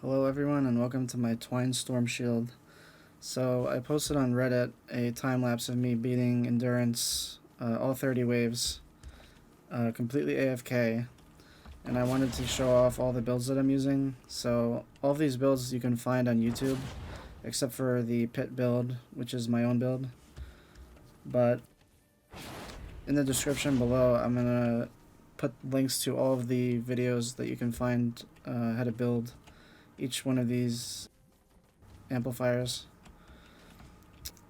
Hello everyone and welcome to my Twine Storm Shield. So I posted on Reddit a time lapse of me beating Endurance all 30 waves completely AFK, and I wanted to show off all the builds that I'm using. So all of these builds you can find on YouTube except for the pit build, which is my own build. But in the description below I'm gonna put links to all of the videos that you can find how to build each one of these amplifiers,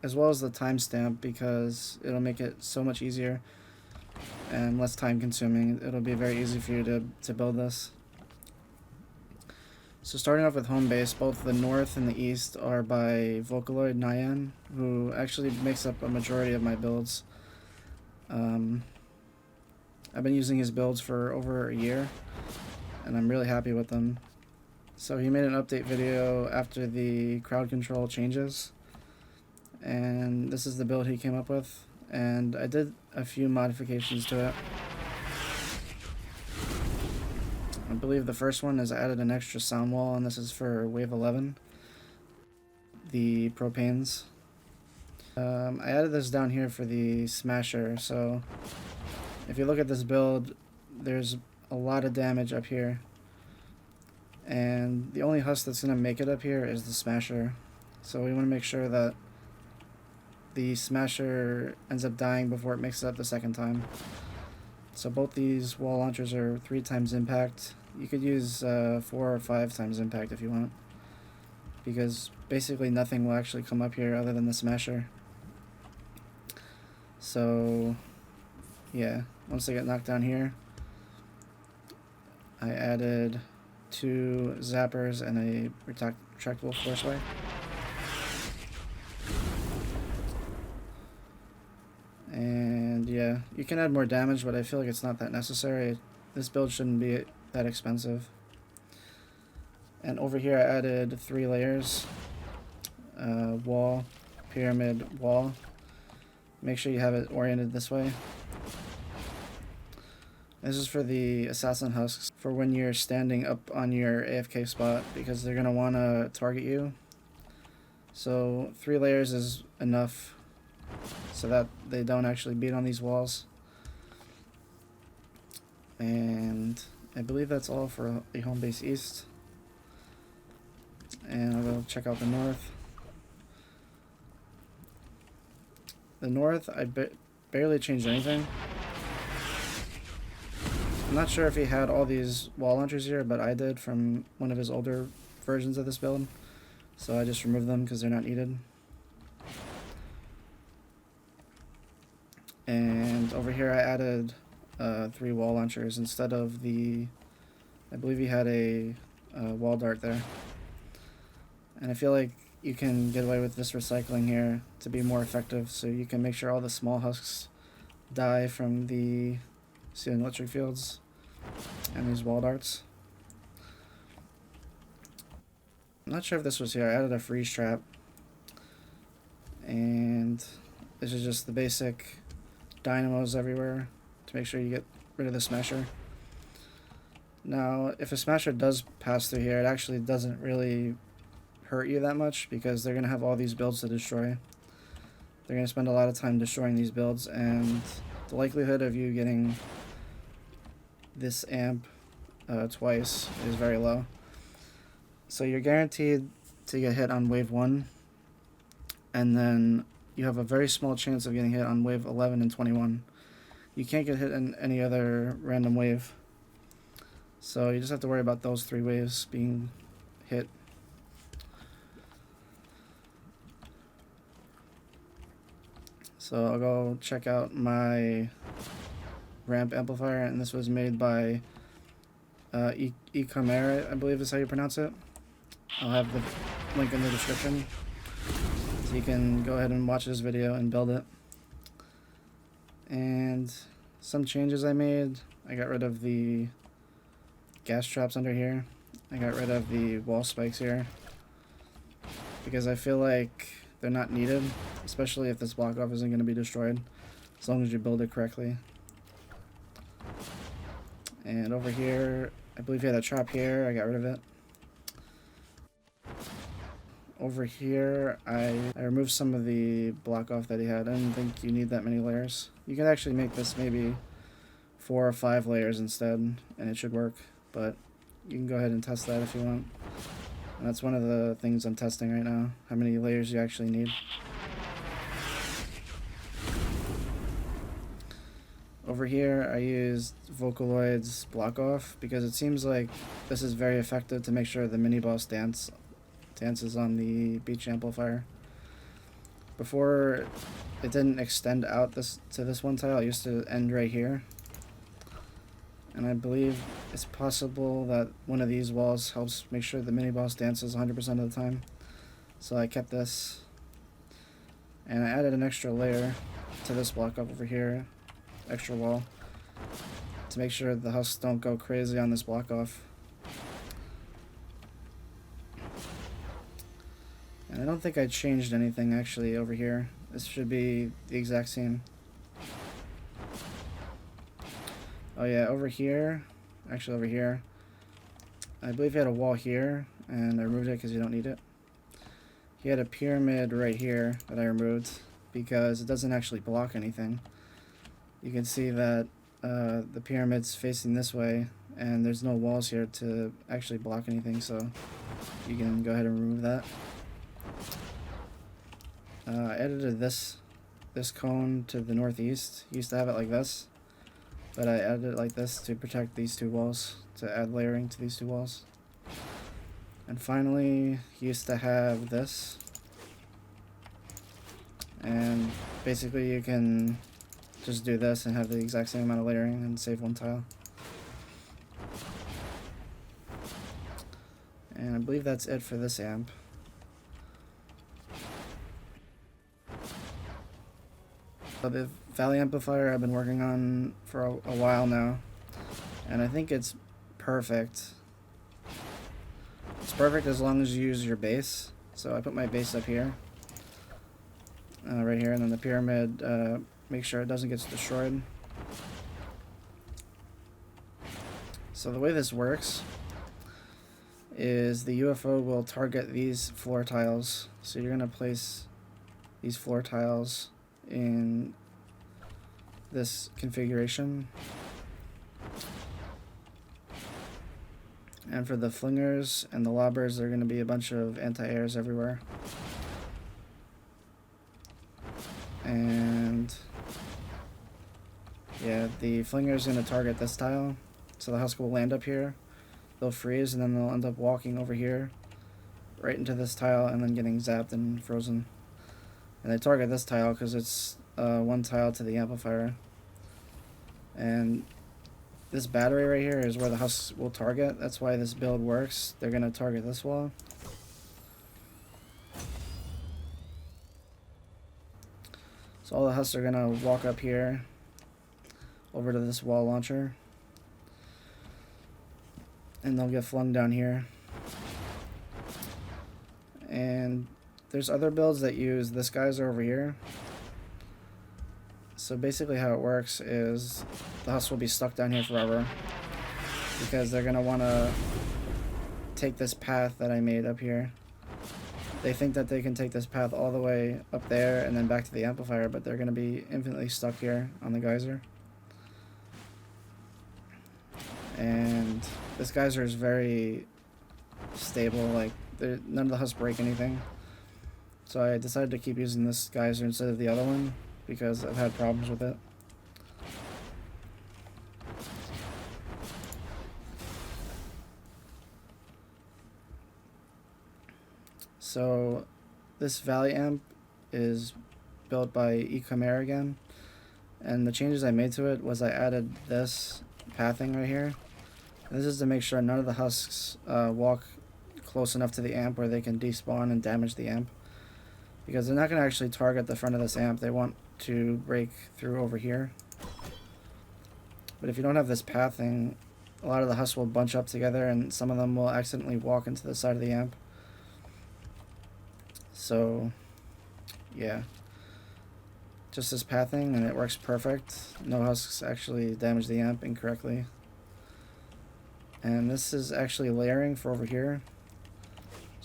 as well as the timestamp, because it'll make it so much easier and less time consuming. It'll be very easy for you to build this. So starting off with Homebase, both the North and the East are by Vocaloid Nyan, who actually makes up a majority of my builds. I've been using his builds for over a year and I'm really happy with them. So he made an update video after the crowd control changes, and this is the build he came up with, and I did a few modifications to it. I believe the first one is I added an extra sound wall, and this is for wave 11, the propanes. I added this down here for the smasher, so if you look at this build, there's a lot of damage up here, and the only husk that's going to make it up here is the smasher. So we want to make sure that the smasher ends up dying before it makes it up the second time. So both these wall launchers are 3 times impact. You could use 4 or 5 times impact if you want, because basically nothing will actually come up here other than the smasher. So yeah, once they get knocked down here, I added 2 zappers and a retractable forceway. And yeah, you can add more damage, but I feel like it's not that necessary. This build shouldn't be that expensive. And over here I added 3 layers. Wall, pyramid, wall. Make sure you have it oriented this way. This is for the assassin husks, for when you're standing up on your AFK spot, because they're going to want to target you. So 3 layers is enough so that they don't actually beat on these walls. And I believe that's all for the Homebase East. And I'll go check out the North. The North, I barely changed anything. I'm not sure if he had all these wall launchers here, but I did from one of his older versions of this build. So I just removed them because they're not needed. And over here I added 3 wall launchers instead of the, I believe he had a wall dart there. And I feel like you can get away with this recycling here to be more effective, so you can make sure all the small husks die from the ceiling electric fields and these wall darts. I'm not sure if this was here. I added a freeze trap, and this is just the basic dynamos everywhere to make sure you get rid of the smasher. Now, if a smasher does pass through here, it actually doesn't really hurt you that much, because they're going to have all these builds to destroy. They're going to spend a lot of time destroying these builds, and the likelihood of you getting this amp twice is very low. So you're guaranteed to get hit on wave 1, and then you have a very small chance of getting hit on wave 11 and 21. You can't get hit in any other random wave. So you just have to worry about those 3 waves being hit. So I'll go check out my ramp amplifier, and this was made by Ecomare, I believe is how you pronounce it. I'll have the link in the description, so you can go ahead and watch this video and build it. And some changes I made: I got rid of the gas traps under here. I got rid of the wall spikes here, because I feel like they're not needed, especially if this block off isn't going to be destroyed, as long as you build it correctly. And over here, I believe he had a trap here. I got rid of it. over here, I removed some of the block off that he had. I didn't think you need that many layers. You can actually make this maybe 4 or 5 layers instead, and it should work. But you can go ahead and test that if you want. And that's one of the things I'm testing right now, how many layers you actually need. Over here, I used Vocaloid's block off because it seems like this is very effective to make sure the mini boss dances on the beach amplifier. Before, it didn't extend out to this one tile. It used to end right here. And I believe it's possible that one of these walls helps make sure the mini boss dances 100% of the time. So I kept this. And I added an extra layer to this block up over here. Extra wall. To make sure the husks don't go crazy on this block off. And I don't think I changed anything actually over here. This should be the exact same. Oh yeah, over here, actually over here, I believe he had a wall here, and I removed it because you don't need it. He had a pyramid right here that I removed because it doesn't actually block anything. You can see that the pyramid's facing this way, and there's no walls here to actually block anything, so you can go ahead and remove that. I edited this cone to the northeast. Used to have it like this, but I added it like this to protect these two walls, to add layering to these two walls. And finally, he used to have this. And basically you can just do this and have the exact same amount of layering and save one tile. And I believe that's it for this amp. The Valley amplifier I've been working on for a while now, and I think it's perfect. It's perfect as long as you use your base. So I put my base up here, right here, and then the pyramid, make sure it doesn't get destroyed. So the way this works is the UFO will target these floor tiles. So you're going to place these floor tiles in this configuration. And for the flingers and the lobbers, there are going to be a bunch of anti-airs everywhere. And yeah, the flinger is going to target this tile, so the husk will land up here. They'll freeze, and then they'll end up walking over here, right into this tile, and then getting zapped and frozen. And they target this tile because it's one tile to the amplifier. And this battery right here is where the husks will target. That's why this build works. They're going to target this wall. So all the husks are going to walk up here over to this wall launcher. And they'll get flung down here. And there's other builds that use this geyser over here. So basically how it works is the husks will be stuck down here forever because they're going to want to take this path that I made up here. They think that they can take this path all the way up there and then back to the amplifier, but they're going to be infinitely stuck here on the geyser. And this geyser is very stable, like none of the husks break anything. So I decided to keep using this geyser instead of the other one because I've had problems with it. So this Valley amp is built by eCamera again, and the changes I made to it was I added this pathing right here. This is to make sure none of the husks walk close enough to the amp where they can despawn and damage the amp, because they're not going to actually target the front of this amp. They want to break through over here. But if you don't have this pathing, a lot of the husks will bunch up together and some of them will accidentally walk into the side of the amp. So yeah, just this pathing and it works perfect. No husks actually damage the amp incorrectly. And this is actually layering for over here.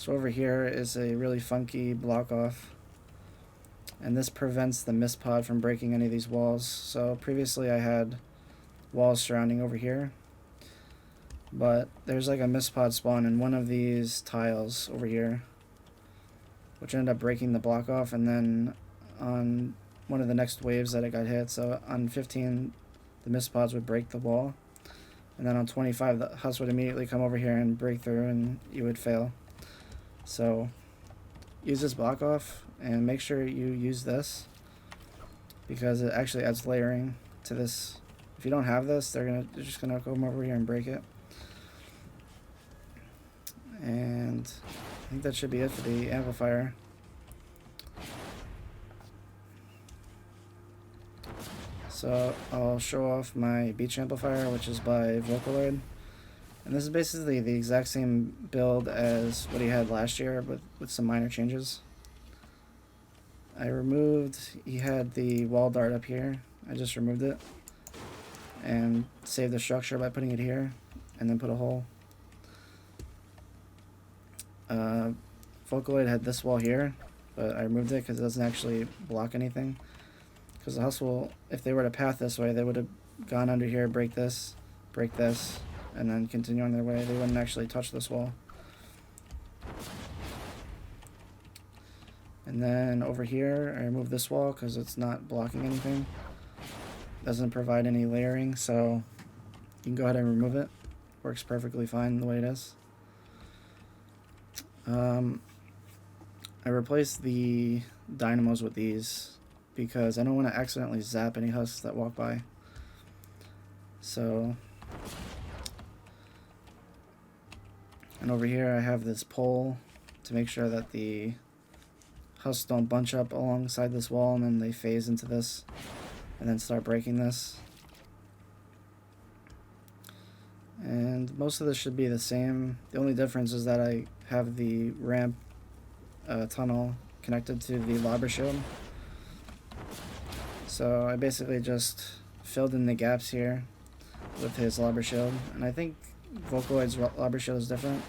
So over here is a really funky block off, and this prevents the mist pod from breaking any of these walls. So previously I had walls surrounding over here, but there's like a mist pod spawn in one of these tiles over here, which ended up breaking the block off, and then on one of the next waves that it got hit, so on 15 the mist pods would break the wall, and then on 25 the husk would immediately come over here and break through and you would fail. So use this block off and make sure you use this, because it actually adds layering to this. If you don't have this, they're just gonna come over here and break it. And I think that should be it for the amplifier. So I'll show off my beach amplifier, which is by Vocaloid. And this is basically the exact same build as what he had last year, but with some minor changes. He had the wall dart up here. I just removed it and saved the structure by putting it here and then put a hole. Vocaloid had this wall here, but I removed it because it doesn't actually block anything. Because the hustle, if they were to path this way, they would have gone under here, break this, and then continue on their way. They wouldn't actually touch this wall. And then over here, I removed this wall because it's not blocking anything. Doesn't provide any layering, so you can go ahead and remove it. Works perfectly fine the way it is. I replaced the dynamos with these because I don't want to accidentally zap any husks that walk by. So, and over here I have this pole to make sure that the husks don't bunch up alongside this wall and then they phase into this and then start breaking this. And most of this should be the same. The only difference is that I have the ramp tunnel connected to the lobber shield. So I basically just filled in the gaps here with his lobber shield. And I think Vocaloid's lobber shield is different.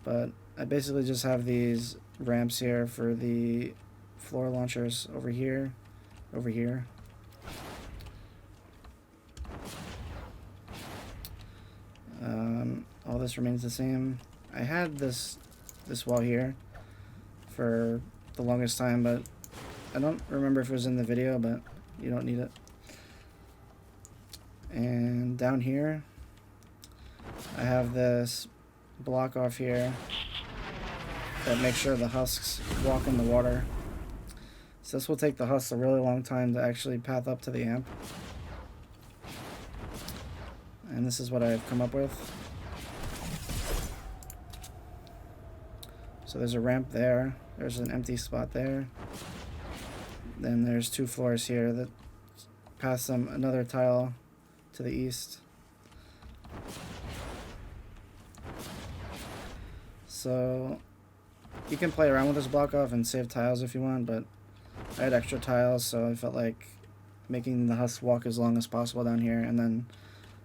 But I basically just have these ramps here for the floor launchers over here, over here. All this remains the same. I had this wall here for the longest time, but I don't remember if it was in the video, but you don't need it. And down here, I have this block off here that makes sure the husks walk in the water. So this will take the husks a really long time to actually path up to the amp. And this is what I've come up with. So there's a ramp there, there's an empty spot there. Then there's two floors here that pass them another tile to the east. So you can play around with this block off and save tiles if you want, but I had extra tiles, so I felt like making the husks walk as long as possible down here and then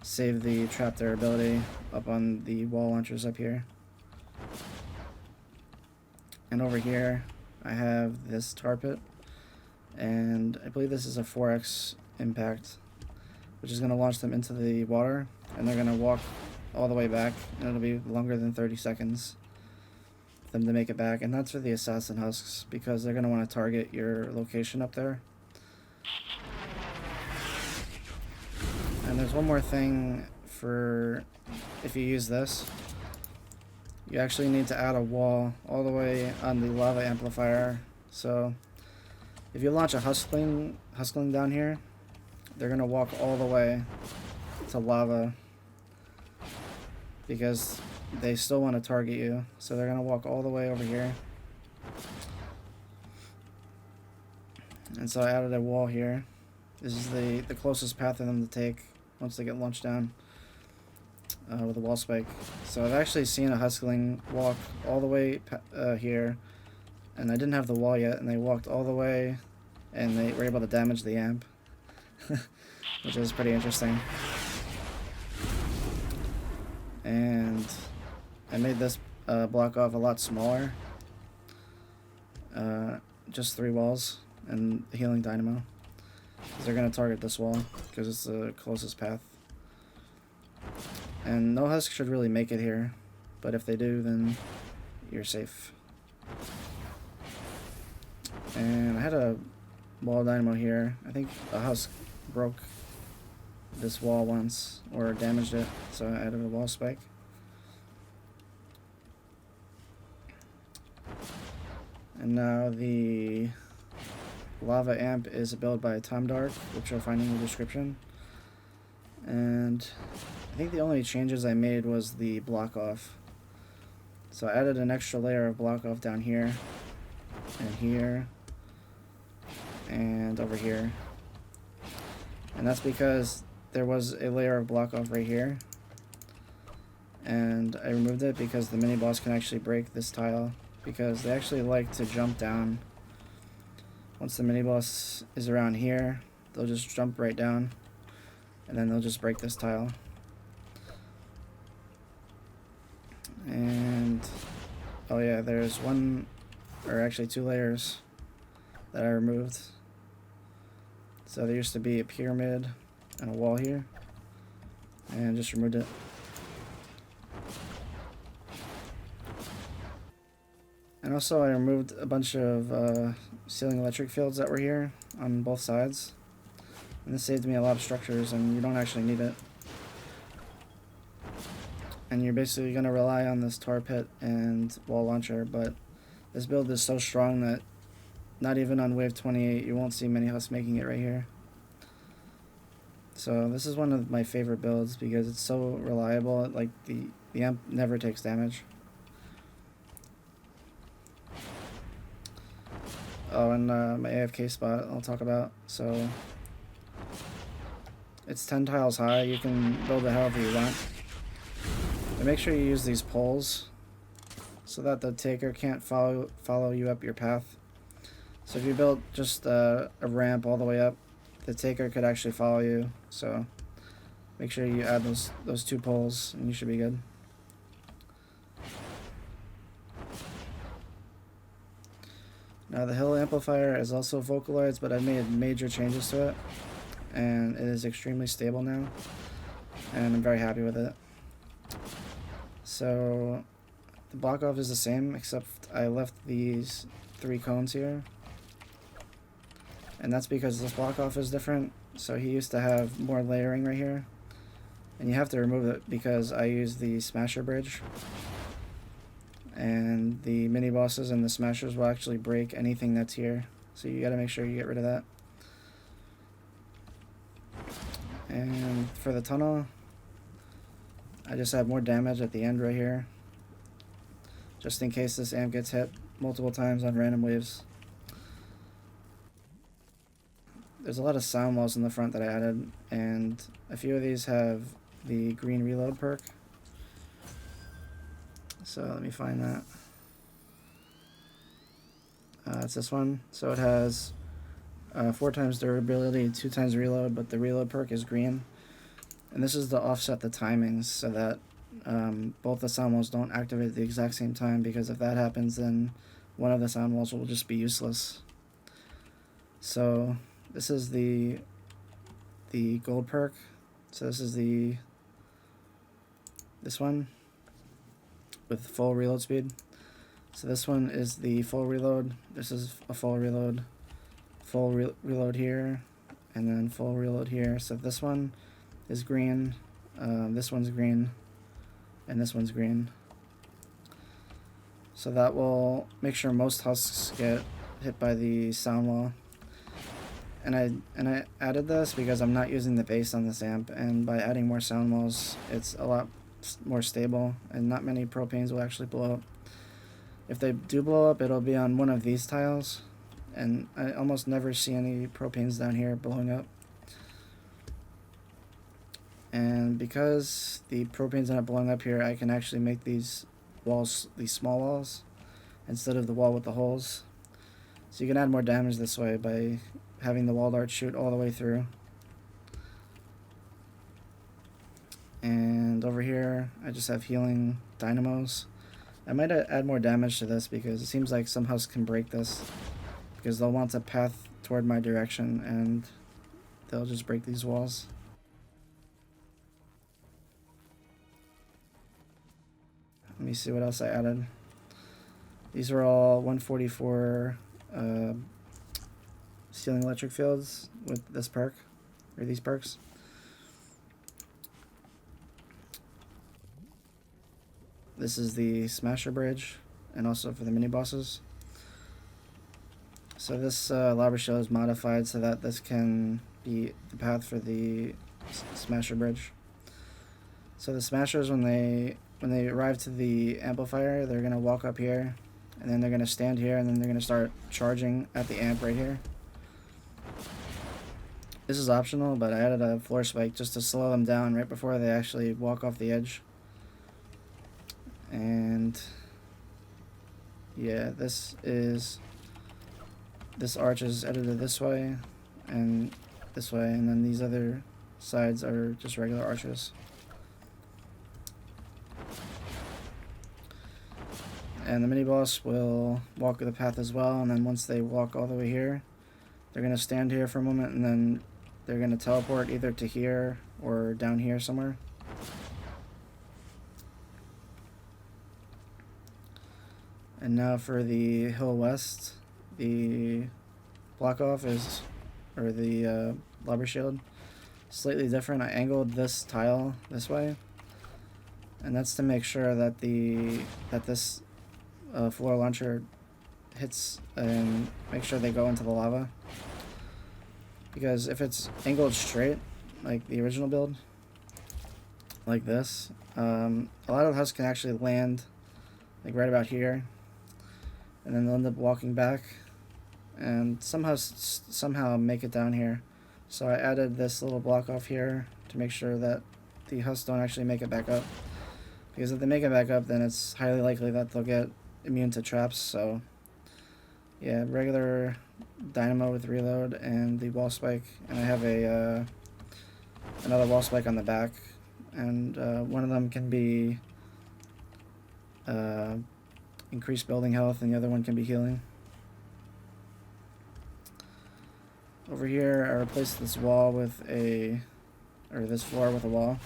save the trap durability up on the wall launchers up here. And over here I have this tar pit, and I believe this is a 4x impact, which is going to launch them into the water, and they're going to walk all the way back, and it'll be longer than 30 seconds for them to make it back. And that's for the assassin husks, because they're going to want to target your location up there. And there's one more thing for if you use this. You actually need to add a wall all the way on the lava amplifier. So if you launch a huskling down here, they're going to walk all the way to lava because they still want to target you. So they're going to walk all the way over here. And so I added a wall here. This is the closest path for them to take once they get launched down with a wall spike. So I've actually seen a huskling walk all the way here, and I didn't have the wall yet, and they walked all the way, and they were able to damage the amp, which is pretty interesting. And I made this block off a lot smaller. Just 3 walls and the healing dynamo. Because they're going to target this wall because it's the closest path. And no husk should really make it here, but if they do, then you're safe. And I had a wall dynamo here. I think a husk broke this wall once, or damaged it, so I added a wall spike. And now the lava amp is built by Tom Dark, which you'll find in the description. And I think the only changes I made was the block off. So I added an extra layer of block off down here, and here, and over here. And that's because there was a layer of block off right here, and I removed it because the mini boss can actually break this tile, because they actually like to jump down. Once the mini boss is around here, they'll just jump right down, and then they'll just break this tile. And oh yeah, there's one, or actually 2 layers that I removed. So there used to be a pyramid and a wall here, and just removed it. And also I removed a bunch of ceiling electric fields that were here on both sides, and this saved me a lot of structures, and you don't actually need it. And you're basically going to rely on this tar pit and wall launcher, but this build is so strong that not even on wave 28 you won't see many husks making it right here. So this is one of my favorite builds because it's so reliable. Like the amp never takes damage. Oh, and my AFK spot I'll talk about. So it's 10 tiles high. You can build it however you want. And make sure you use these poles so that the taker can't follow you up your path. So if you build just a ramp all the way up, the taker could actually follow you. So make sure you add those 2 poles and you should be good. Now the hill amplifier is also Vocaloids, but I've made major changes to it, and it is extremely stable now, and I'm very happy with it. So the block off is the same, except I left these 3 cones here, and that's because this block off is different. So he used to have more layering right here, and you have to remove it because I use the smasher bridge, and the mini bosses and the smashers will actually break anything that's here, so you gotta make sure you get rid of that. And for the tunnel, I just have more damage at the end right here, just in case this amp gets hit multiple times on random waves. There's a lot of sound walls in the front that I added, and a few of these have the green reload perk. So let me find that. It's this one. So it has 4 times durability, 2 times reload, but the reload perk is green. And this is to offset the timings so that both the sound walls don't activate at the exact same time, because if that happens, then one of the sound walls will just be useless. So this is the gold perk. So this is this one with full reload speed. So this one is the full reload. This is a full reload. Full reload here, and then full reload here. So this one is green, this one's green, and this one's green. So that will make sure most husks get hit by the sound wall. And I added this because I'm not using the base on this amp, and by adding more sound walls, it's a lot more stable, and not many propanes will actually blow up. If they do blow up, it'll be on one of these tiles, and I almost never see any propanes down here blowing up. And because the propanes end up blowing up here, I can actually make these walls, these small walls, instead of the wall with the holes. So you can add more damage this way by having the wall dart shoot all the way through. And over here, I just have healing dynamos. I might add more damage to this because it seems like some house can break this, because they'll want a path toward my direction and they'll just break these walls. Let me see what else I added. These are all 144 ceiling electric fields with this perk, or these perks. This is the Smasher Bridge, and also for the mini bosses. So this lava shield is modified so that this can be the path for the Smasher Bridge. So the Smashers, when they arrive to the amplifier, they're gonna walk up here, and then they're gonna stand here, and then they're gonna start charging at the amp right here. This is optional, but I added a floor spike just to slow them down right before they actually walk off the edge. And yeah, this arch is edited this way and this way, and then these other sides are just regular arches. And the mini boss will walk the path as well, and then once they walk all the way here, they're going to stand here for a moment, and then they're going to teleport either to here or down here somewhere. And now for the hill west, the block off is, or the lava shield, slightly different. I angled this tile this way, and that's to make sure that this floor launcher hits and make sure they go into the lava. Because if it's angled straight, like the original build, like this, a lot of the houses can actually land like right about here, and then they'll end up walking back and somehow make it down here. So I added this little block off here to make sure that the husks don't actually make it back up, because if they make it back up, then it's highly likely that they'll get immune to traps. So yeah, regular dynamo with reload and the wall spike, and I have a another wall spike on the back, and one of them can be increased building health, and the other one can be healing. Over here, I replaced this wall with this floor with a wall,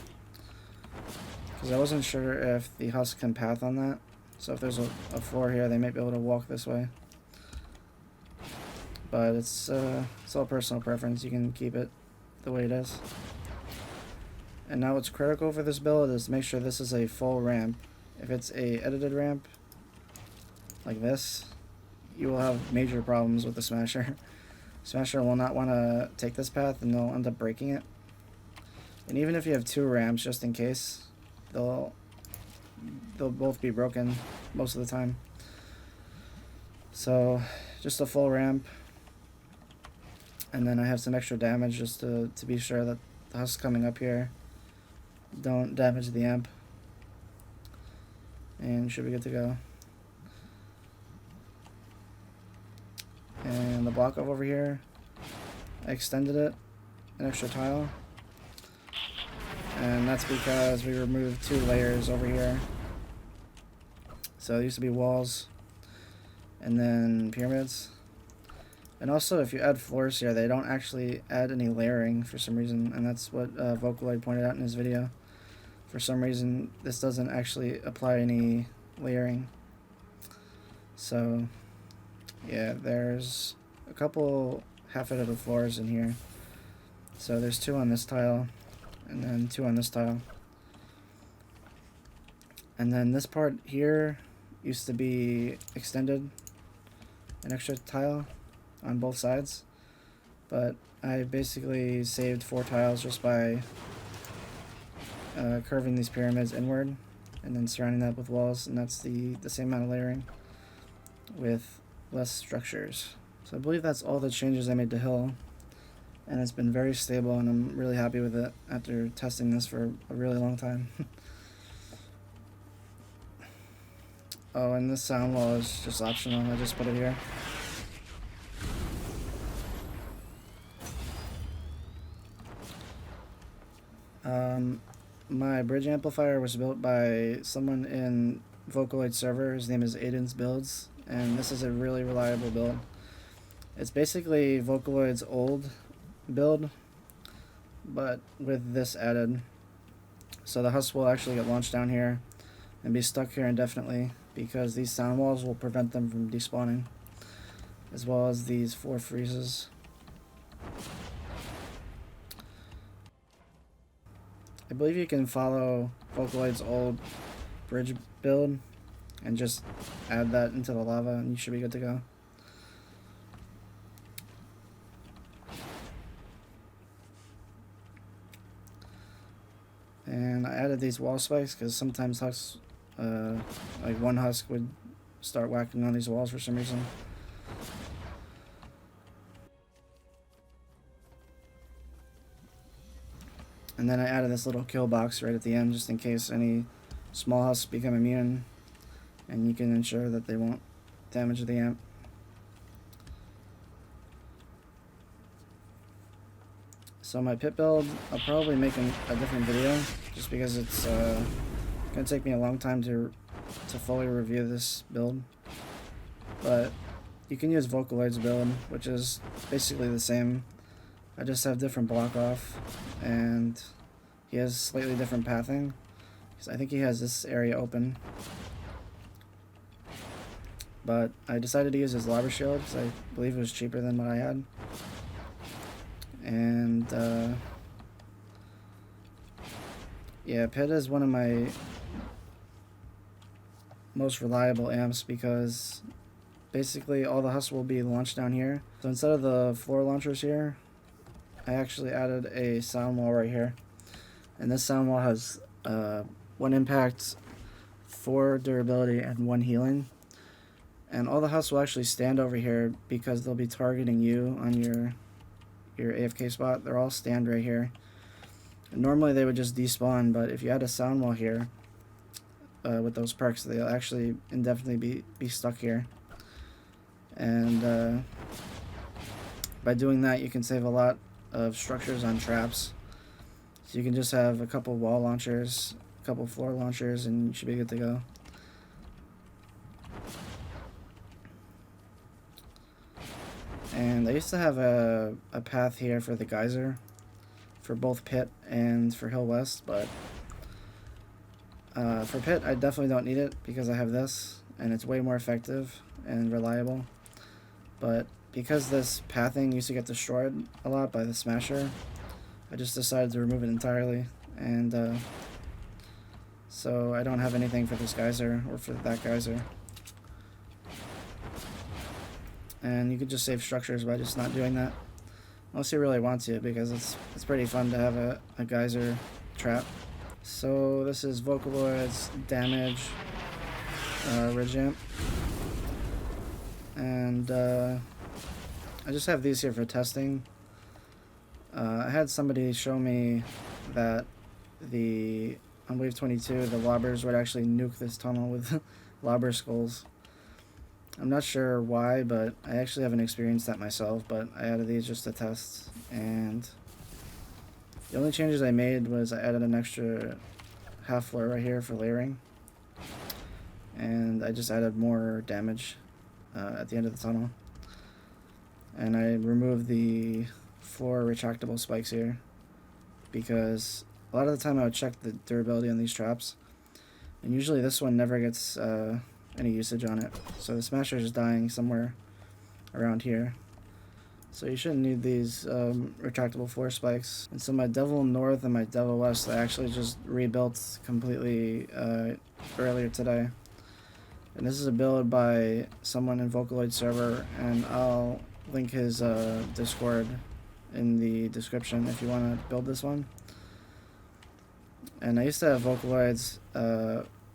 because I wasn't sure if the husk can path on that. So if there's a floor here, they might be able to walk this way. But it's all personal preference. You can keep it the way it is. And now what's critical for this build is to make sure this is a full ramp. If it's a edited ramp like this, you will have major problems with the Smasher. Smasher will not want to take this path, and they'll end up breaking it. And even if you have two ramps, just in case, they'll both be broken most of the time. So just a full ramp, and then I have some extra damage just to be sure that the husks coming up here don't damage the amp, and should be good to go. And the block off over here, I extended it an extra tile, and that's because we removed 2 layers over here. So there used to be walls and then pyramids. And also, if you add floors here, they don't actually add any layering for some reason, and that's what Vocaloid pointed out in his video. For some reason, this doesn't actually apply any layering. So yeah, there's a couple half-edited floors in here. So there's 2 on this tile, and then 2 on this tile. And then this part here used to be extended, an extra tile on both sides. But I basically saved 4 tiles just by curving these pyramids inward and then surrounding that with walls, and that's the same amount of layering with less structures. So I believe that's all the changes I made to Hill, and it's been very stable, and I'm really happy with it after testing this for a really long time. Oh, and this sound wall is just optional. I just put it here. My bridge amplifier was built by someone in Vocaloid server. His name is Aiden's Builds, and this is a really reliable build. It's basically Vocaloid's old build, but with this added. So the husk will actually get launched down here and be stuck here indefinitely because these sound walls will prevent them from despawning, as well as these 4 freezes. I believe you can follow Vocaloid's old bridge build and just add that into the lava and you should be good to go. And I added these wall spikes because sometimes husks, like one husk would start whacking on these walls for some reason. And then I added this little kill box right at the end just in case any small husks become immune, and you can ensure that they won't damage the amp. So my pit build, I'll probably make a different video just because it's gonna take me a long time to fully review this build. But you can use Vocaloid's build, which is basically the same. I just have different block off, and he has slightly different pathing. Because I think he has this area open. But I decided to use his lava shield because I believe it was cheaper than what I had. And yeah, Pit is one of my most reliable amps because basically all the husks will be launched down here. So instead of the floor launchers here, I actually added a sound wall right here. And this sound wall has 1 impact, 4 durability, and 1 healing. And all the husks will actually stand over here because they'll be targeting you on your AFK spot. They're all stand right here. And normally they would just despawn, but if you add a sound wall here with those perks, they'll actually indefinitely be stuck here. And by doing that, you can save a lot of structures on traps. So you can just have a couple wall launchers, a couple floor launchers, and you should be good to go. And I used to have a path here for the geyser for both Pit and for Hill West, but for Pit I definitely don't need it because I have this and it's way more effective and reliable. But because this pathing used to get destroyed a lot by the Smasher, I just decided to remove it entirely, and so I don't have anything for this geyser or for that geyser. And you could just save structures by just not doing that, unless you really want to, because it's pretty fun to have a geyser trap. So this is Vocaloid's damage ridge amp, and I just have these here for testing. I had somebody show me that on wave 22 the lobbers would actually nuke this tunnel with lobber skulls. I'm not sure why, but I actually haven't experienced that myself, but I added these just to test, and the only changes I made was I added an extra half floor right here for layering, and I just added more damage at the end of the tunnel, and I removed the floor retractable spikes here because a lot of the time I would check the durability on these traps, and usually this one never gets any usage on it. So the Smasher is dying somewhere around here. So you shouldn't need these retractable floor spikes. And so my Devil North and my Devil West I actually just rebuilt completely earlier today. And this is a build by someone in Vocaloid server, and I'll link his Discord in the description if you want to build this one. And I used to have Vocaloids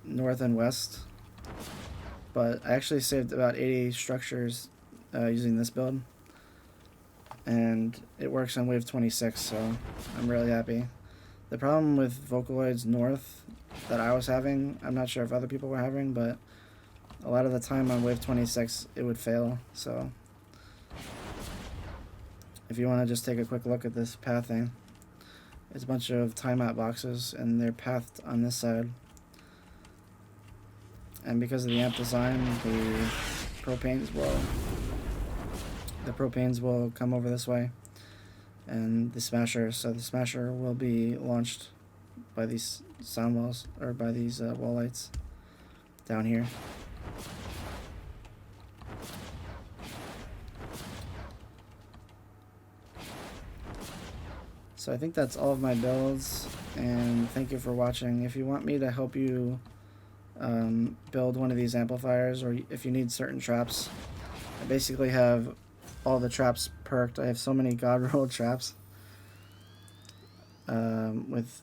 North and West, but I actually saved about 80 structures using this build, and it works on wave 26, so I'm really happy. The problem with Vocaloids North that I was having, I'm not sure if other people were having, but a lot of the time on wave 26 it would fail. So if you want to just take a quick look at this pathing, it's a bunch of timeout boxes and they're pathed on this side. and because of the amp design, the propanes will come over this way, and the smasher. So the smasher will be launched by these sound walls, or by these wall lights down here. So I think that's all of my builds, and thank you for watching. If you want me to help you build one of these amplifiers, or if you need certain traps, I basically have all the traps perked. I have so many god rolled traps with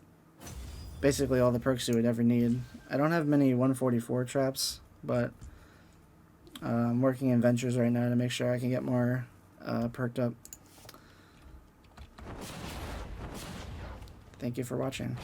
basically all the perks you would ever need. I don't have many 144 traps, but I'm working in ventures right now to make sure I can get more perked up. Thank you for watching.